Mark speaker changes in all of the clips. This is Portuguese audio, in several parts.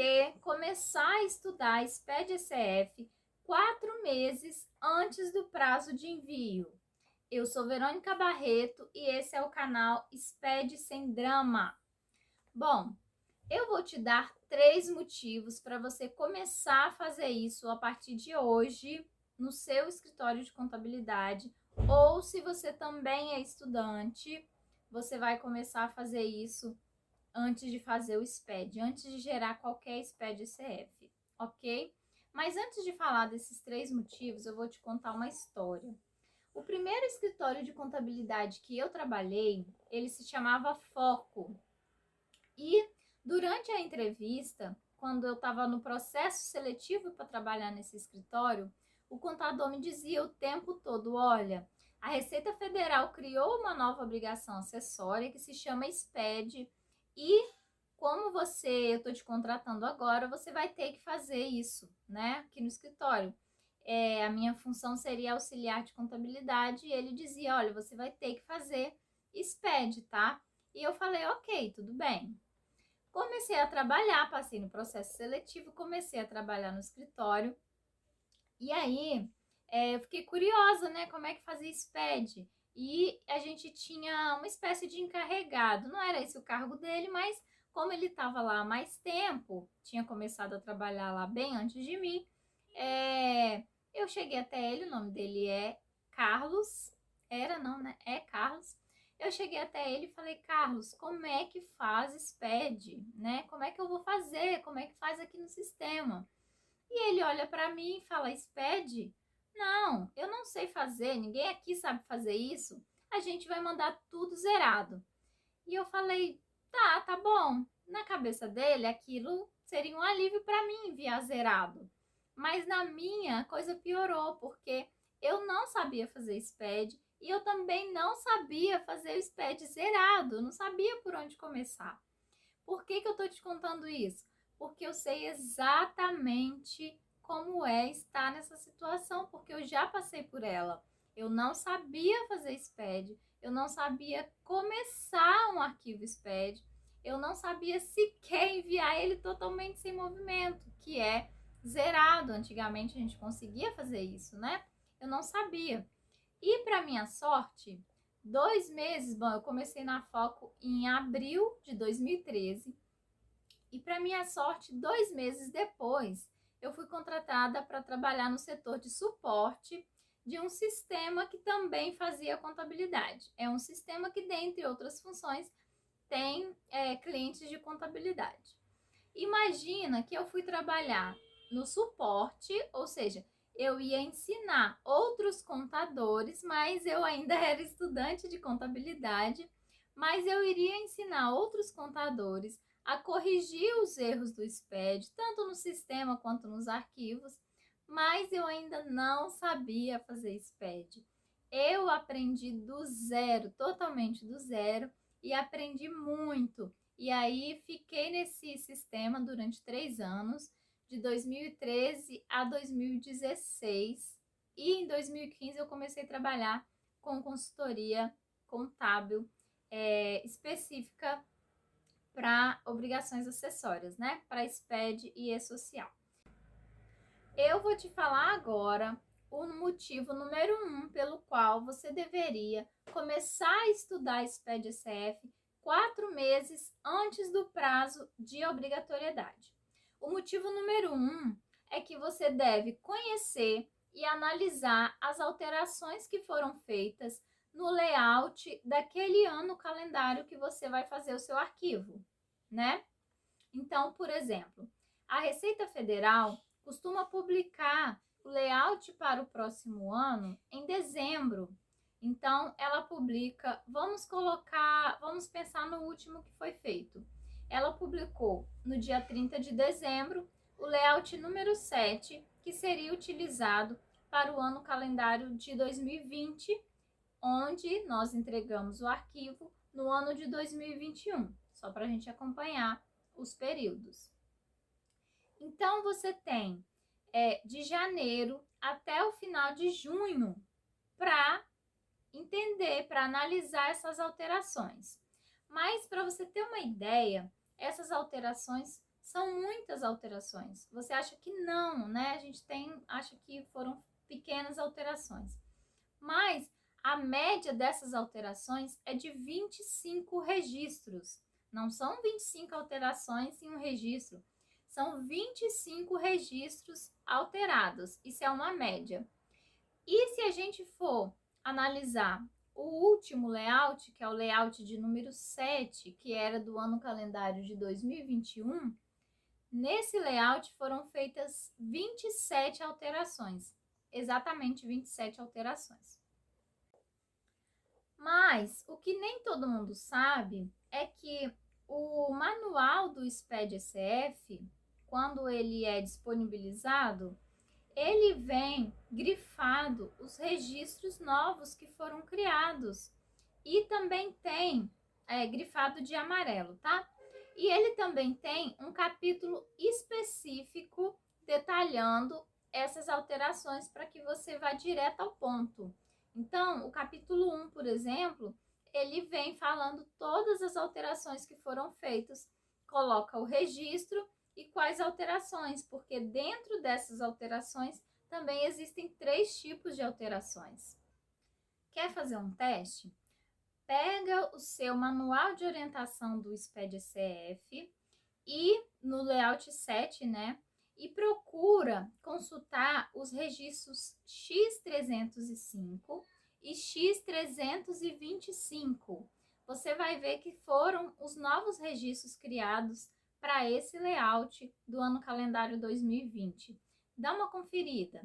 Speaker 1: que começar a estudar SPED-ECF 4 meses antes do prazo de envio. Eu sou Verônica Barreto e esse é o canal SPED Sem Drama. Bom, eu vou te dar 3 motivos para você começar a fazer isso a partir de hoje no seu escritório de contabilidade, ou se você também é estudante, você vai começar a fazer isso antes de fazer o SPED, antes de gerar qualquer SPED-ECF, ok? Mas antes de falar desses 3 motivos, eu vou te contar uma história. O primeiro escritório de contabilidade que eu trabalhei, ele se chamava Foco. E durante a entrevista, quando eu estava no processo seletivo para trabalhar nesse escritório, o contador me dizia o tempo todo, olha, a Receita Federal criou uma nova obrigação acessória que se chama SPED e como eu estou te contratando agora, você vai ter que fazer isso, né, aqui no escritório. A minha função seria auxiliar de contabilidade e ele dizia, olha, você vai ter que fazer SPED, tá? E eu falei, ok, tudo bem. Comecei a trabalhar, passei no processo seletivo, comecei a trabalhar no escritório. E aí, eu fiquei curiosa, né? Como é que fazia SPED? E a gente tinha uma espécie de encarregado. Não era esse o cargo dele, mas como ele estava lá há mais tempo, tinha começado a trabalhar lá bem antes de mim, eu cheguei até ele, o nome dele é Carlos. Era não, né? É Carlos. Eu cheguei até ele e falei, Carlos, como é que faz SPED, né? Como é que eu vou fazer? Como é que faz aqui no sistema? E ele olha para mim e fala, SPED? Não, eu não sei fazer, ninguém aqui sabe fazer isso. A gente vai mandar tudo zerado. E eu falei, tá bom. Na cabeça dele, aquilo seria um alívio para mim enviar zerado. Mas na minha, a coisa piorou, porque eu não sabia fazer SPED e eu também não sabia fazer o SPED zerado, não sabia por onde começar. Por que eu tô te contando isso? Porque eu sei exatamente como é estar nessa situação, porque eu já passei por ela. Eu não sabia fazer SPED, eu não sabia começar um arquivo SPED, eu não sabia sequer enviar ele totalmente sem movimento, que é zerado. Antigamente a gente conseguia fazer isso, né? Eu não sabia. E para minha sorte, 2 meses, bom, eu comecei na Foco em abril de 2013 e para minha sorte, 2 meses depois, eu fui contratada para trabalhar no setor de suporte de um sistema que também fazia contabilidade. É um sistema que, dentre outras funções, tem clientes de contabilidade. Imagina que eu fui trabalhar no suporte, ou seja, eu ia ensinar outros contadores, mas eu ainda era estudante de contabilidade, mas eu iria ensinar outros contadores a corrigir os erros do SPED, tanto no sistema quanto nos arquivos, mas eu ainda não sabia fazer SPED. Eu aprendi do zero, totalmente do zero, e aprendi muito. E aí fiquei nesse sistema durante 3 anos, de 2013 a 2016. E em 2015 eu comecei a trabalhar com consultoria contábil específica para obrigações acessórias, né? Para SPED e E-Social. Eu vou te falar agora o motivo número 1 pelo qual você deveria começar a estudar SPED-ECF 4 meses antes do prazo de obrigatoriedade. O motivo número 1 é que você deve conhecer e analisar as alterações que foram feitas no layout daquele ano calendário que você vai fazer o seu arquivo, né? Então, por exemplo, a Receita Federal costuma publicar o layout para o próximo ano em dezembro. Então, ela publica, vamos pensar no último que foi feito. Ela publicou no dia 30 de dezembro o layout número 7, que seria utilizado para o ano calendário de 2020, onde nós entregamos o arquivo no ano de 2021, só para a gente acompanhar os períodos. Então, você tem de janeiro até o final de junho para entender, para analisar essas alterações. Mas, para você ter uma ideia, essas alterações São muitas alterações. Você acha que não, né? A gente acha que foram pequenas alterações. Mas a média dessas alterações é de 25 registros. Não são 25 alterações em um registro, são 25 registros alterados. Isso é uma média. E se a gente for analisar o último layout, que é o layout de número 7, que era do ano calendário de 2021, nesse layout foram feitas 27 alterações. Exatamente 27 alterações. Mas o que nem todo mundo sabe é que o manual do SPED-ECF, quando ele é disponibilizado, ele vem grifado os registros novos que foram criados e também tem grifado de amarelo, tá? E ele também tem um capítulo específico detalhando essas alterações para que você vá direto ao ponto. Então, o capítulo 1, por exemplo, ele vem falando todas as alterações que foram feitas, coloca o registro e quais alterações, porque dentro dessas alterações também existem 3 tipos de alterações. Quer fazer um teste? Pega o seu manual de orientação do SPED-ECF e no layout 7, né? E procura consultar os registros X305 e X325. Você vai ver que foram os novos registros criados para esse layout do ano calendário 2020. Dá uma conferida.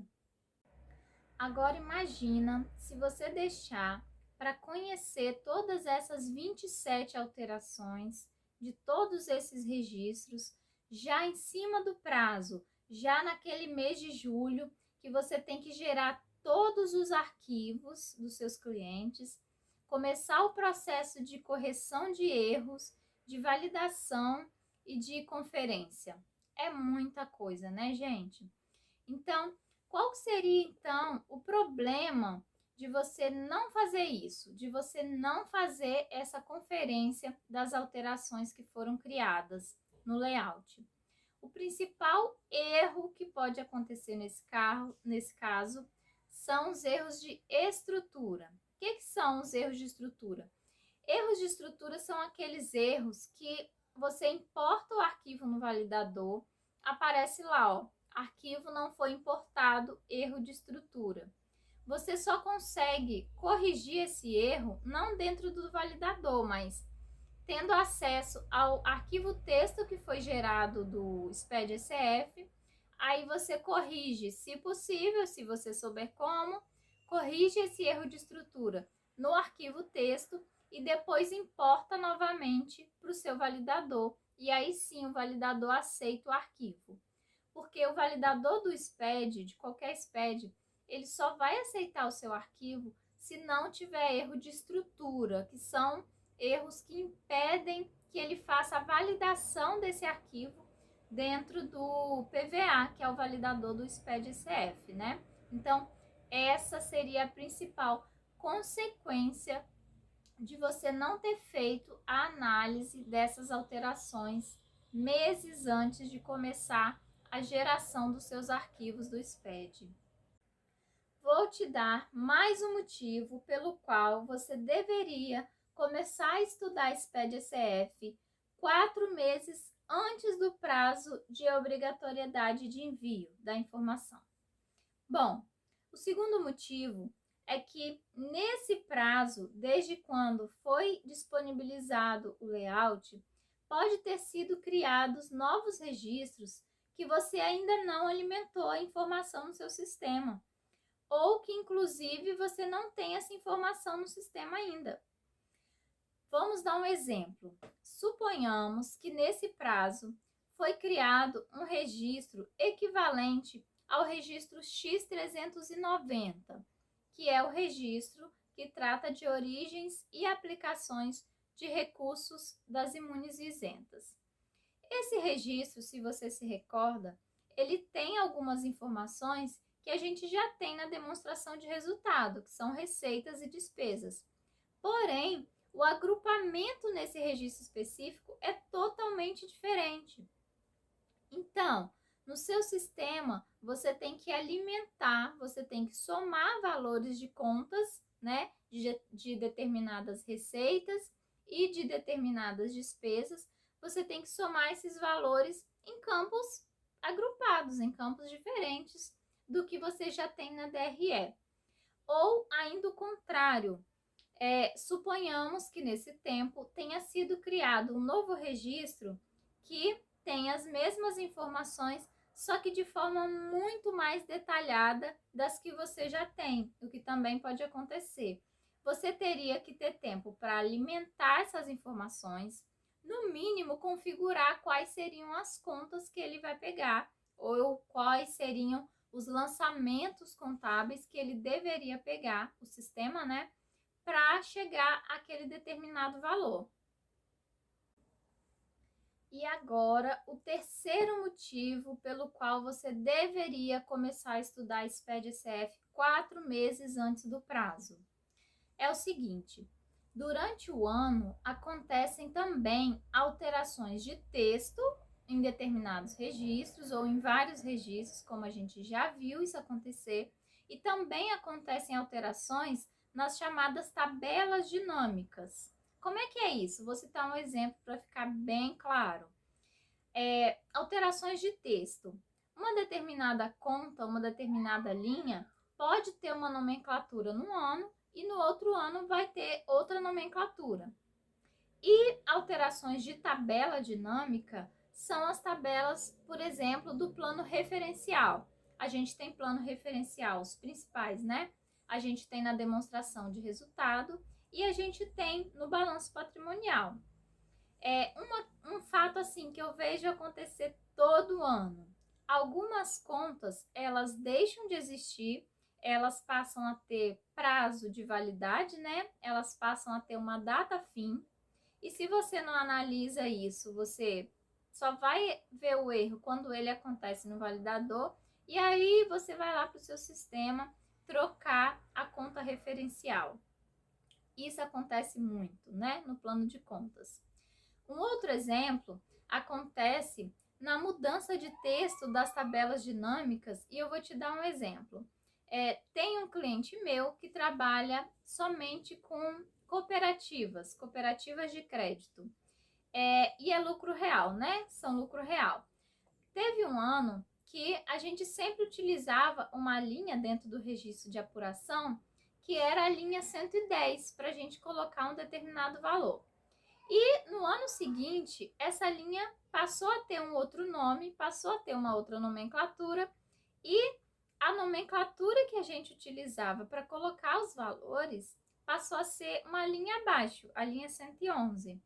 Speaker 1: Agora imagina se você deixar para conhecer todas essas 27 alterações de todos esses registros já em cima do prazo, já naquele mês de julho, que você tem que gerar todos os arquivos dos seus clientes, começar o processo de correção de erros, de validação e de conferência. É muita coisa, né, gente? Então, qual seria então o problema de você não fazer isso, de você não fazer essa conferência das alterações que foram criadas no layout? O principal erro que pode acontecer nesse caso são os erros de estrutura. O que são os erros de estrutura? Erros de estrutura são aqueles erros que você importa o arquivo no validador, aparece lá, ó, arquivo não foi importado, erro de estrutura. Você só consegue corrigir esse erro não dentro do validador, mas tendo acesso ao arquivo texto que foi gerado do SPED-ECF, aí você corrige, se possível, se você souber como, corrige esse erro de estrutura no arquivo texto e depois importa novamente para o seu validador. E aí sim o validador aceita o arquivo. Porque o validador do SPED, de qualquer SPED, ele só vai aceitar o seu arquivo se não tiver erro de estrutura, que são erros que impedem que ele faça a validação desse arquivo dentro do PVA, que é o validador do SPED-ECF, né? Então, essa seria a principal consequência de você não ter feito a análise dessas alterações meses antes de começar a geração dos seus arquivos do SPED. Vou te dar mais um motivo pelo qual você deveria começar a estudar SPED-ECF 4 meses antes do prazo de obrigatoriedade de envio da informação. Bom, o segundo motivo é que nesse prazo, desde quando foi disponibilizado o layout, pode ter sido criados novos registros que você ainda não alimentou a informação no seu sistema, ou que inclusive você não tem essa informação no sistema ainda. Vamos dar um exemplo. Suponhamos que nesse prazo foi criado um registro equivalente ao registro X390, que é o registro que trata de origens e aplicações de recursos das imunes isentas. Esse registro, se você se recorda, ele tem algumas informações que a gente já tem na demonstração de resultado, que são receitas e despesas. Porém, o agrupamento nesse registro específico é totalmente diferente. Então, no seu sistema, você tem que alimentar, você tem que somar valores de contas, né, de determinadas receitas e de determinadas despesas. Você tem que somar esses valores em campos agrupados, em campos diferentes do que você já tem na DRE. Ou ainda o contrário, suponhamos que nesse tempo tenha sido criado um novo registro que tem as mesmas informações, só que de forma muito mais detalhada das que você já tem, o que também pode acontecer. Você teria que ter tempo para alimentar essas informações, no mínimo configurar quais seriam as contas que ele vai pegar, ou quais seriam os lançamentos contábeis que ele deveria pegar, o sistema, né, para chegar àquele determinado valor. E agora, o terceiro motivo pelo qual você deveria começar a estudar SPED-CF 4 meses antes do prazo é o seguinte: durante o ano acontecem também alterações de texto em determinados registros ou em vários registros, como a gente já viu isso acontecer, e também acontecem alterações nas chamadas tabelas dinâmicas. Como é que é isso? Vou citar um exemplo para ficar bem claro. Alterações de texto. Uma determinada conta, uma determinada linha, pode ter uma nomenclatura num ano e no outro ano vai ter outra nomenclatura. E alterações de tabela dinâmica são as tabelas, por exemplo, do plano referencial. A gente tem plano referencial, os principais, né? A gente tem na demonstração de resultado e a gente tem no balanço patrimonial. Um fato assim que eu vejo acontecer todo ano. Algumas contas, elas deixam de existir, elas passam a ter prazo de validade, né? Elas passam a ter uma data fim. E se você não analisa isso, você só vai ver o erro quando ele acontece no validador, e aí você vai lá para o seu sistema trocar a conta referencial. Isso acontece muito, né, no plano de contas. Um outro exemplo acontece na mudança de texto das tabelas dinâmicas, e eu vou te dar um exemplo. Tem um cliente meu que trabalha somente com cooperativas de crédito. E é lucro real, né? São lucro real. Teve um ano que a gente sempre utilizava uma linha dentro do registro de apuração, que era a linha 110, para a gente colocar um determinado valor. E no ano seguinte, essa linha passou a ter um outro nome, passou a ter uma outra nomenclatura, e a nomenclatura que a gente utilizava para colocar os valores passou a ser uma linha abaixo, a linha 111.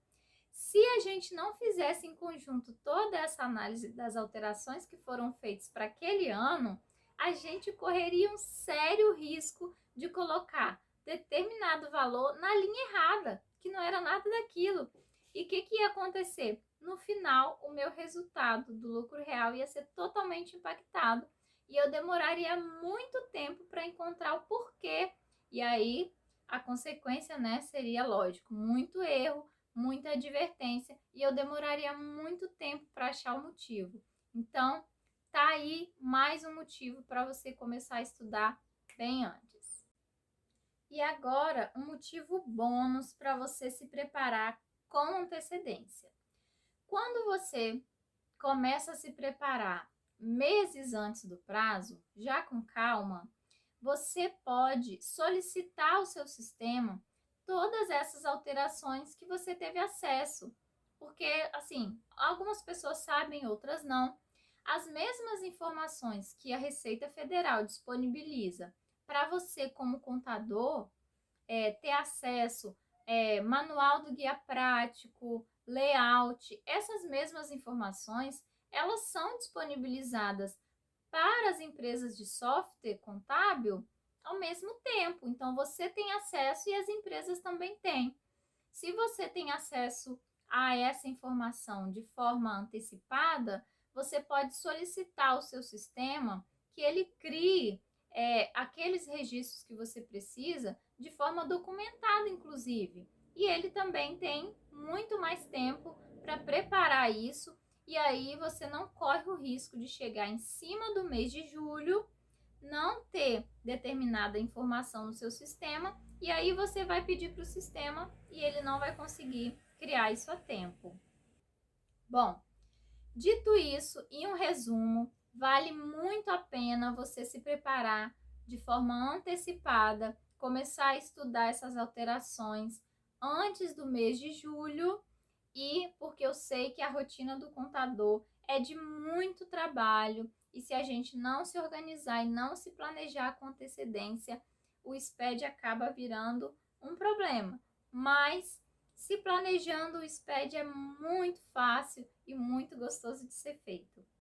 Speaker 1: Se a gente não fizesse em conjunto toda essa análise das alterações que foram feitas para aquele ano, a gente correria um sério risco de colocar determinado valor na linha errada, que não era nada daquilo. E o que ia acontecer? No final, o meu resultado do lucro real ia ser totalmente impactado e eu demoraria muito tempo para encontrar o porquê. E aí, a consequência, né, seria, lógico, muito erro, muita advertência, e eu demoraria muito tempo para achar o motivo. Então, tá aí mais um motivo para você começar a estudar bem antes. E agora, um motivo bônus para você se preparar com antecedência. Quando você começa a se preparar meses antes do prazo, já com calma, você pode solicitar ao seu sistema todas essas alterações que você teve acesso. Porque, assim, algumas pessoas sabem, outras não. As mesmas informações que a Receita Federal disponibiliza para você, como contador, ter acesso, manual do guia prático, layout, essas mesmas informações, elas são disponibilizadas para as empresas de software contábil ao mesmo tempo. Então, você tem acesso e as empresas também têm. Se você tem acesso a essa informação de forma antecipada, você pode solicitar ao seu sistema que ele crie aqueles registros que você precisa de forma documentada, inclusive. E ele também tem muito mais tempo para preparar isso e aí você não corre o risco de chegar em cima do mês de julho, não ter determinada informação no seu sistema, e aí você vai pedir para o sistema e ele não vai conseguir criar isso a tempo. Bom, dito isso, em um resumo, vale muito a pena você se preparar de forma antecipada, começar a estudar essas alterações antes do mês de julho, e porque eu sei que a rotina do contador é de muito trabalho, e se a gente não se organizar e não se planejar com antecedência, o SPED acaba virando um problema. Mas se planejando, o SPED é muito fácil e muito gostoso de ser feito.